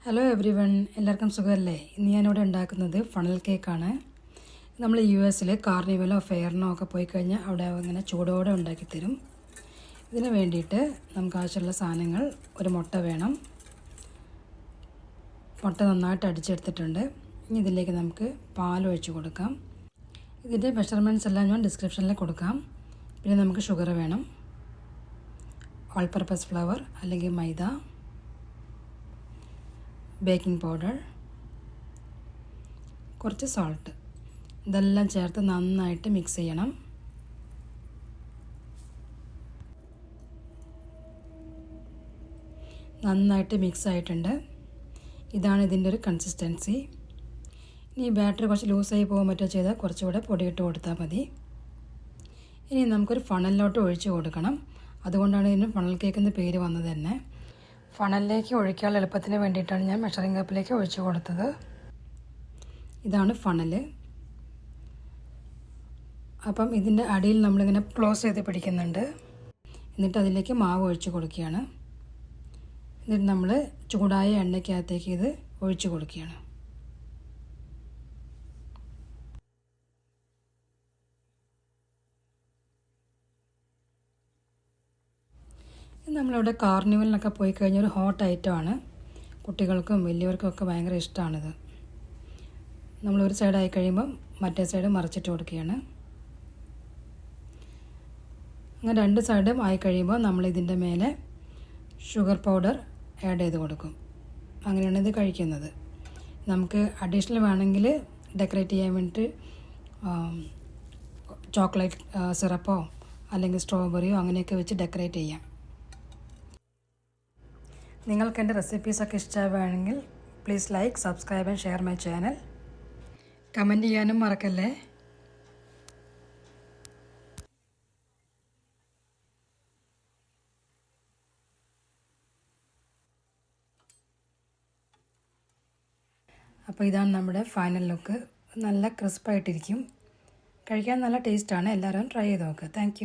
Hello every one, എല്ലാവർക്കും സുഖമല്ലേ? ഇന്ന് ഞാനിവിടെ ഉണ്ടാക്കുന്നത് ഫണൽ കേക്കാണ്. നമ്മൾ US കാർണിവലോ ഫെയറിനോ ഒക്കെ പോയി കഴിഞ്ഞാൽ അവിടെ ഇങ്ങനെ ചൂടോടെ ഉണ്ടാക്കിത്തരും. ഇതിന് വേണ്ടിയിട്ട് നമുക്ക് ആവശ്യമുള്ള സാധനങ്ങൾ: ഒരു മുട്ട വേണം. മുട്ട നന്നായിട്ട് അടിച്ചെടുത്തിട്ടുണ്ട്. ഇനി ഇതിലേക്ക് നമുക്ക് പാൽ ഒഴിച്ച് കൊടുക്കാം. ഇതിൻ്റെ മെഷർമെൻറ്റ്സ് എല്ലാം ഞാൻ ഡിസ്ക്രിപ്ഷനിൽ കൊടുക്കാം. പിന്നെ നമുക്ക് ഷുഗർ വേണം, ഓൾ പർപ്പസ് ഫ്ലവർ അല്ലെങ്കിൽ മൈദ, ബേക്കിംഗ് പൗഡർ, കുറച്ച് സോൾട്ട്. ഇതെല്ലാം ചേർത്ത് നന്നായിട്ട് മിക്സ് ചെയ്യണം. നന്നായിട്ട് മിക്സ് ആയിട്ടുണ്ട്. ഇതാണ് ഇതിൻ്റെ ഒരു കൺസിസ്റ്റൻസി. ഇനി ബാറ്ററി കുറച്ച് ലൂസായി പോകാൻ പറ്റുക ചെയ്താൽ കുറച്ചുകൂടെ പൊടിയിട്ട് കൊടുത്താൽ മതി. ഇനി നമുക്കൊരു ഫണലിലോട്ട് ഒഴിച്ച് കൊടുക്കണം. അതുകൊണ്ടാണ് ഇതിന് ഫണൽ കേക്ക് എന്ന് പേര് വന്നത് തന്നെ. ഫണലിലേക്ക് ഒഴിക്കാനുള്ള എളുപ്പത്തിന് വേണ്ടിയിട്ടാണ് ഞാൻ മെഷറിംഗ് കപ്പിലേക്ക് ഒഴിച്ച് കൊടുത്തത്. ഇതാണ് ഫണൽ. അപ്പം ഇതിൻ്റെ അടിയിൽ നമ്മളിങ്ങനെ ക്ലോസ് ചെയ്ത് പിടിക്കുന്നുണ്ട്. എന്നിട്ട് അതിലേക്ക് മാവ് ഒഴിച്ച് കൊടുക്കുകയാണ്. എന്നിട്ട് നമ്മൾ ചൂടായ എണ്ണയ്ക്കകത്തേക്ക് ഇത് ഒഴിച്ച് കൊടുക്കുകയാണ്. നമ്മളിവിടെ കാർണിവലിനൊക്കെ പോയി കഴിഞ്ഞാൽ ഒരു ഹോട്ട് ഐറ്റമാണ്. കുട്ടികൾക്കും വലിയവർക്കും ഒക്കെ ഭയങ്കര ഇഷ്ടമാണിത്. നമ്മളൊരു സൈഡായി കഴിയുമ്പം മറ്റേ സൈഡ് മറിച്ചിട്ട് കൊടുക്കുകയാണ്. അങ്ങനെ രണ്ട് സൈഡും ആയി കഴിയുമ്പോൾ നമ്മളിതിൻ്റെ മേലെ ഷുഗർ പൗഡർ ആഡ് ചെയ്ത് കൊടുക്കും. അങ്ങനെയാണ് ഇത് കഴിക്കുന്നത്. നമുക്ക് അഡീഷണൽ വേണമെങ്കിൽ ഡെക്കറേറ്റ് ചെയ്യാൻ വേണ്ടിയിട്ട് ചോക്ലേറ്റ് സിറപ്പോ അല്ലെങ്കിൽ സ്ട്രോബെറിയോ അങ്ങനെയൊക്കെ വെച്ച് ഡെക്കറേറ്റ് ചെയ്യാം. നിങ്ങൾക്ക് എൻ്റെ റെസിപ്പീസൊക്കെ ഇഷ്ടമാവുകയാണെങ്കിൽ please like, subscribe and share my channel. Comment ചെയ്യാനും മറക്കല്ലേ. അപ്പോൾ ഇതാണ് നമ്മുടെ ഫൈനൽ ലുക്ക്. നല്ല ക്രിസ്പായിട്ടിരിക്കും. കഴിക്കാൻ നല്ല ടേസ്റ്റാണ്. എല്ലാവരും ട്രൈ ചെയ്ത് നോക്കുക. താങ്ക്